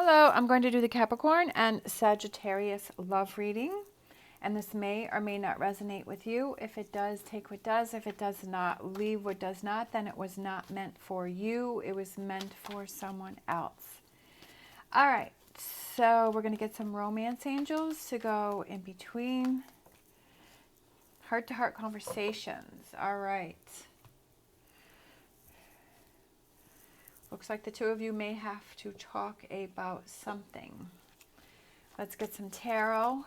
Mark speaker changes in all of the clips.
Speaker 1: Hello, I'm going to do the Capricorn and Sagittarius love reading, and this may or may not resonate with you. If it does, take what does. If it does not, leave what does not. Then it was not meant for you. It was meant for someone else. All right, so we're going to get some romance angels to go in between. Heart-to-heart conversations. All right. Looks like the two of you may have to talk about something. Let's get some tarot,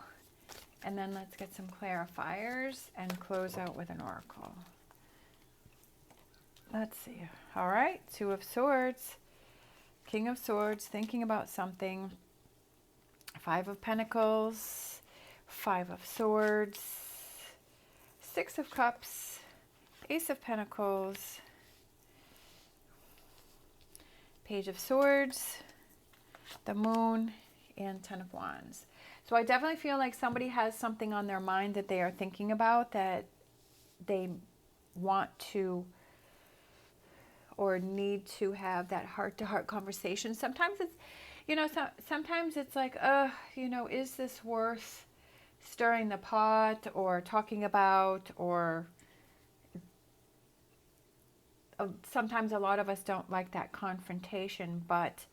Speaker 1: and then let's get some clarifiers and close out with an oracle. Let's see. All right, Two of Swords, King of Swords, thinking about something. Five of Pentacles, Five of Swords, Six of Cups, Ace of Pentacles, Page of Swords, the Moon, and Ten of Wands. So I definitely feel like somebody has something on their mind that they are thinking about, that they want to or need to have that heart-to-heart conversation. Sometimes it's, sometimes it's like, is this worth stirring the pot or talking about, or sometimes a lot of us don't like that confrontation, but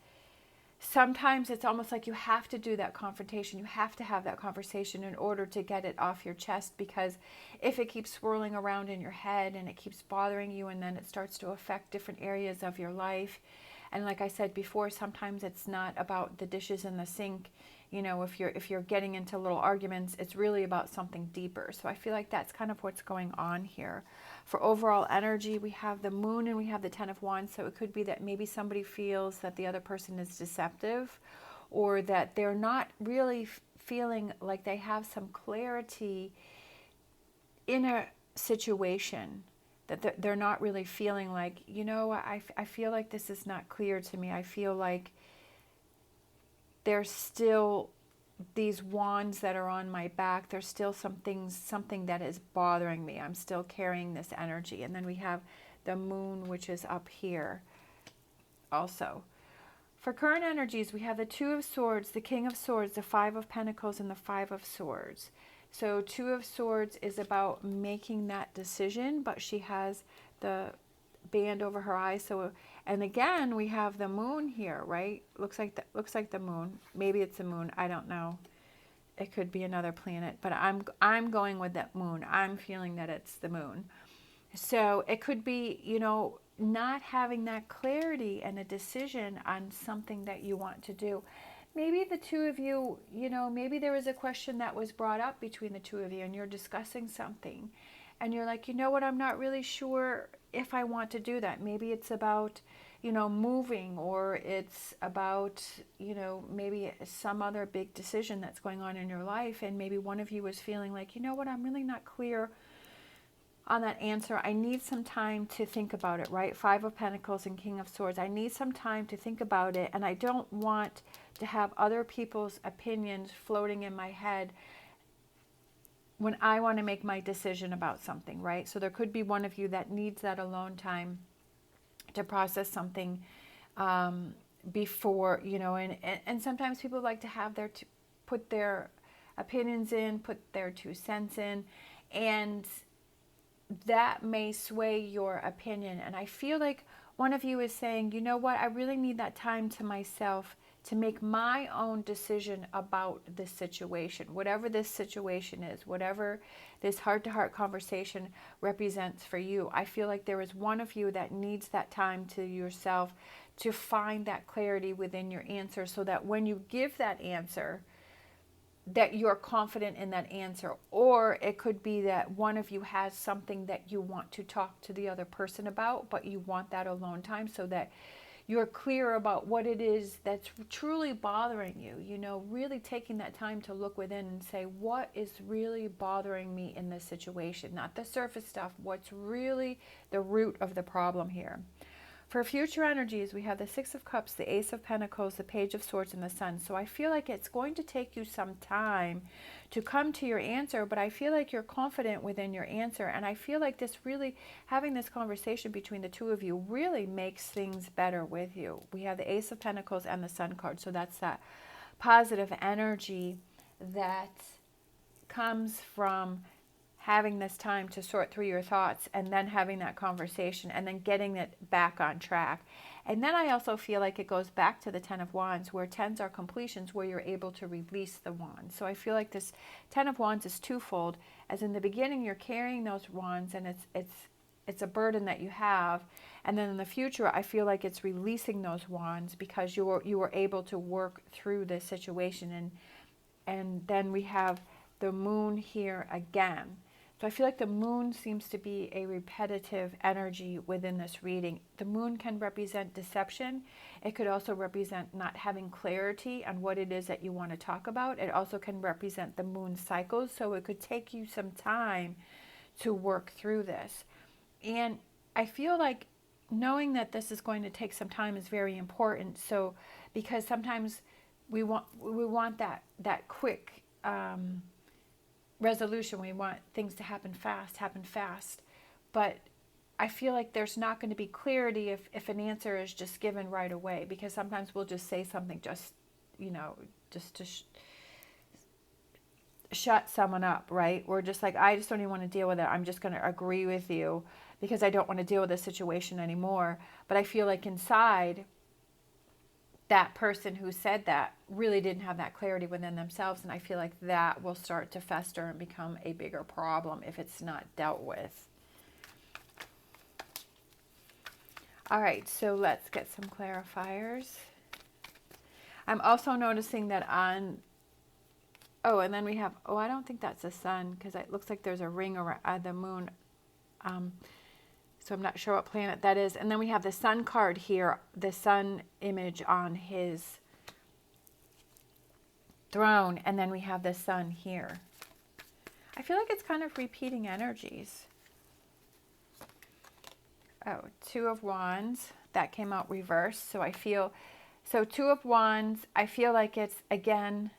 Speaker 1: sometimes it's almost like you have to do that confrontation. You have to have that conversation in order to get it off your chest, because if it keeps swirling around in your head and it keeps bothering you, and then it starts to affect different areas of your life. And like I said before, sometimes it's not about the dishes in the sink. If you're getting into little arguments, it's really about something deeper. So I feel like that's kind of what's going on here. For overall energy, we have the Moon and we have the Ten of Wands. So it could be that maybe somebody feels that the other person is deceptive, or that they're not really feeling like they have some clarity in a situation, that they're not really feeling like, I feel like this is not clear to me. I feel like there's still these wands that are on my back. There's still something that is bothering me. I'm still carrying this energy. And then we have the Moon, which is up here also. For current energies, we have the Two of Swords, the King of Swords, the Five of Pentacles, and the Five of Swords. So Two of Swords is about making that decision, but she has the band over her eyes. So, and again, we have the Moon here, right? Looks like the Moon. Maybe it's the Moon. I don't know. It could be another planet, but I'm going with that Moon. I'm feeling that it's the Moon. So it could be, not having that clarity and a decision on something that you want to do. Maybe the two of you, maybe there was a question that was brought up between the two of you, and you're discussing something, and you're like, I'm not really sure if I want to do that. Maybe it's about, moving, or it's about, maybe some other big decision that's going on in your life, and maybe one of you is feeling like, I'm really not clear on that answer. I need some time to think about it, right? Five of Pentacles and King of Swords. I need some time to think about it, and I don't want to have other people's opinions floating in my head when I want to make my decision about something, right? So there could be one of you that needs that alone time to process something before, and sometimes people like to have put their opinions in, put their 2 cents in, and that may sway your opinion. And I feel like one of you is saying, I really need that time to myself to make my own decision about this situation, whatever this situation is, whatever this heart-to-heart conversation represents for you. I feel like there is one of you that needs that time to yourself to find that clarity within your answer, so that when you give that answer, that you're confident in that answer. Or it could be that one of you has something that you want to talk to the other person about, but you want that alone time so that you're clear about what it is that's truly bothering you. Really taking that time to look within and say, what is really bothering me in this situation? Not the surface stuff, what's really the root of the problem here. For future energies, we have the Six of Cups, the Ace of Pentacles, the Page of Swords, and the Sun. So I feel like it's going to take you some time to come to your answer, but I feel like you're confident within your answer. And I feel like this really, having this conversation between the two of you really makes things better with you. We have the Ace of Pentacles and the Sun card. So that's that positive energy that comes from having this time to sort through your thoughts and then having that conversation and then getting it back on track. And then I also feel like it goes back to the Ten of Wands, where tens are completions, where you're able to release the wands. So I feel like this Ten of Wands is twofold. As in the beginning, you're carrying those wands and it's a burden that you have. And then in the future, I feel like it's releasing those wands because you were able to work through this situation. And then we have the moon here again. So I feel like the moon seems to be a repetitive energy within this reading. The moon can represent deception. It could also represent not having clarity on what it is that you want to talk about. It also can represent the moon cycles. So it could take you some time to work through this. And I feel like knowing that this is going to take some time is very important. So because sometimes we want that quick resolution. We want things to happen fast. But I feel like there's not going to be clarity if an answer is just given right away, because sometimes we'll just say something just to shut someone up, right? We're just like, I just don't even want to deal with it. I'm just going to agree with you because I don't want to deal with this situation anymore. But I feel like inside, that person who said that really didn't have that clarity within themselves. And I feel like that will start to fester and become a bigger problem if it's not dealt with. All right, so let's get some clarifiers. I'm also noticing that on, and then we have, I don't think that's the sun, because it looks like there's a ring around the moon. So I'm not sure what planet that is. And then we have the sun card here, the sun image on his throne. And then we have the sun here. I feel like it's kind of repeating energies. Oh, Two of Wands. That came out reversed. So Two of Wands, I feel like it's, again,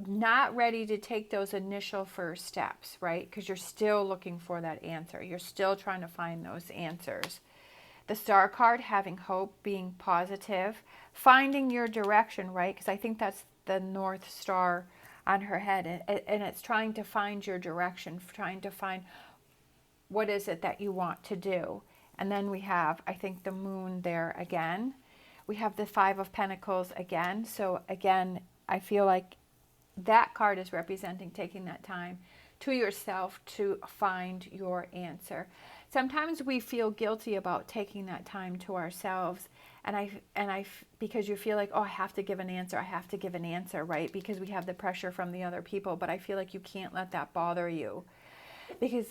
Speaker 1: not ready to take those initial first steps, right? Because you're still looking for that answer. You're still trying to find those answers. The Star card, having hope, being positive, finding your direction, right? Because I think that's the North Star on her head. And it's trying to find your direction, trying to find what is it that you want to do. And then we have, I think, the moon there again. We have the Five of Pentacles again. So again, I feel like that card is representing taking that time to yourself to find your answer. Sometimes we feel guilty about taking that time to ourselves, because you feel like, I have to give an answer, right? Because we have the pressure from the other people. But I feel like you can't let that bother you, because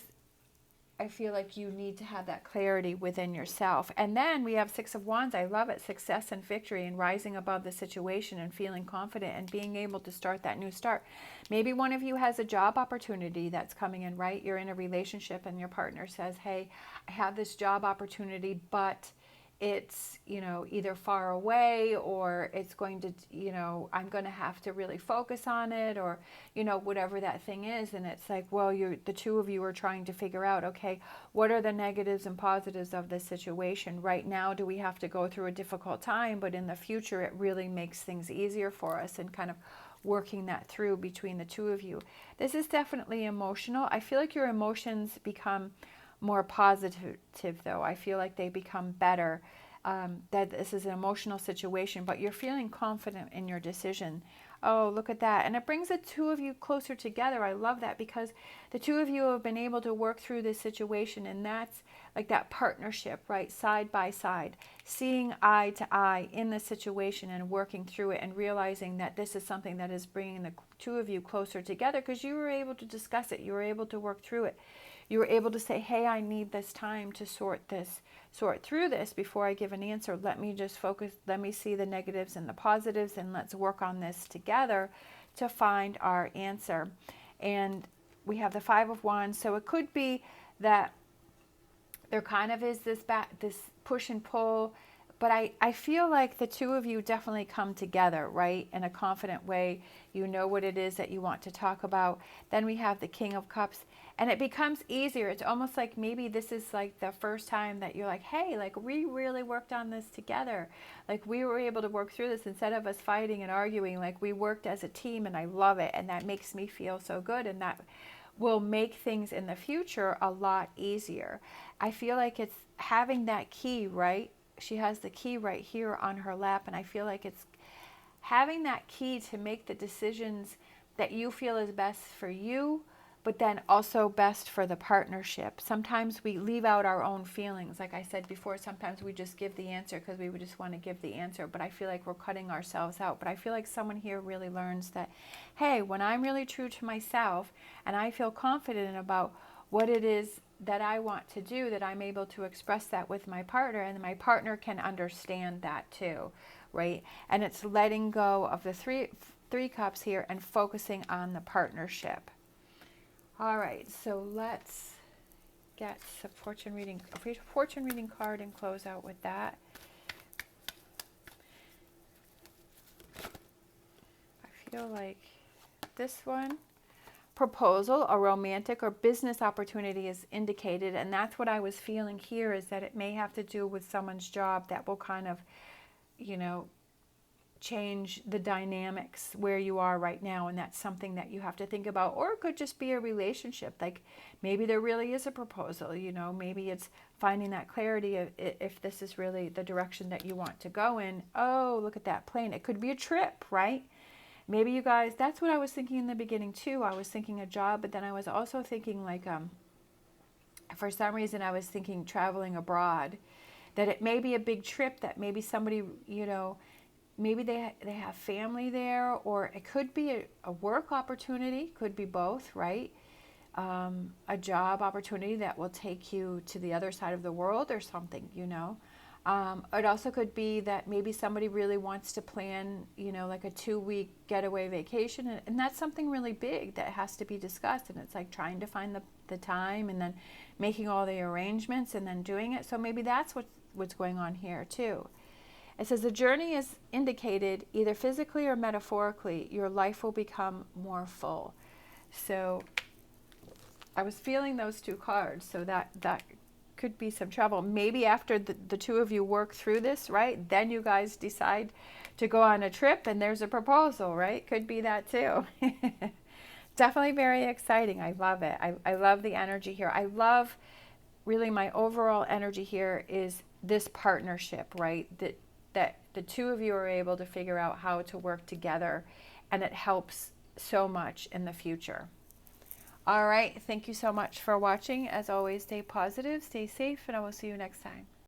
Speaker 1: I feel like you need to have that clarity within yourself. And then we have Six of Wands. I love it. Success and victory and rising above the situation and feeling confident and being able to start that new start. Maybe one of you has a job opportunity that's coming in, right? You're in a relationship and your partner says, hey, I have this job opportunity, but it's, either far away, or it's going to, I'm going to have to really focus on it, or, whatever that thing is. And it's like, well, the two of you are trying to figure out, okay, what are the negatives and positives of this situation? Right now, do we have to go through a difficult time? But in the future, it really makes things easier for us, and kind of working that through between the two of you. This is definitely emotional. I feel like your emotions become more positive, though. I feel like they become better, that this is an emotional situation, but you're feeling confident in your decision. Oh, look at that. And it brings the two of you closer together. I love that, because the two of you have been able to work through this situation, and that's like that partnership, right? Side by side, seeing eye to eye in the situation and working through it, and realizing that this is something that is bringing the two of you closer together, because you were able to discuss it. You were able to work through it. You were able to say, hey, I need this time to sort through this before I give an answer. Let me just focus. Let me see the negatives and the positives, and let's work on this together to find our answer. And we have the Five of Wands. So it could be that There kind of is this push and pull, but I feel like the two of you definitely come together, right? In a confident way. You know what it is that you want to talk about. Then we have the King of Cups, and it becomes easier. It's almost like maybe this is like the first time that you're like, hey, like we really worked on this together. Like we were able to work through this instead of us fighting and arguing. Like we worked as a team, and I love it. And that makes me feel so good. And that will make things in the future a lot easier. I feel like it's having that key, right? She has the key right here on her lap, and I feel like it's having that key to make the decisions that you feel is best for you, but then also best for the partnership. Sometimes we leave out our own feelings. Like I said before, sometimes we just give the answer because we would just want to give the answer, but I feel like we're cutting ourselves out. But I feel like someone here really learns that, hey, when I'm really true to myself and I feel confident about what it is that I want to do, that I'm able to express that with my partner, and my partner can understand that too, right? And it's letting go of the three cups here and focusing on the partnership. All right, so let's get a fortune reading card and close out with that. I feel like this one, proposal, a romantic or business opportunity is indicated, and that's what I was feeling here, is that it may have to do with someone's job that will kind of, you know, change the dynamics where you are right now, and that's something that you have to think about. Or it could just be a relationship, like maybe there really is a proposal, you know, maybe it's finding that clarity of if this is really the direction that you want to go in. Oh, look at that plane. It could be a trip, right? Maybe you guys, that's what I was thinking in the beginning too. I was thinking a job, but then I was also thinking like, for some reason I was thinking traveling abroad, that it may be a big trip, that maybe somebody, you know, maybe they have family there, or it could be a work opportunity, could be both, right? A job opportunity that will take you to the other side of the world or something, you know. It also could be that maybe somebody really wants to plan, you know, like a 2-week getaway vacation, and that's something really big that has to be discussed, and it's like trying to find the time and then making all the arrangements and then doing it. So maybe that's what's going on here too. It says the journey is indicated either physically or metaphorically. Your life will become more full. So I was feeling those two cards, so that could be some trouble. Maybe after the two of you work through this, right, then you guys decide to go on a trip and there's a proposal, right? Could be that too. Definitely very exciting. I love it. I love the energy here. I love, really, my overall energy here is this partnership, right? That the two of you are able to figure out how to work together, and it helps so much in the future. All right, thank you so much for watching. As always, stay positive, stay safe, and I will see you next time.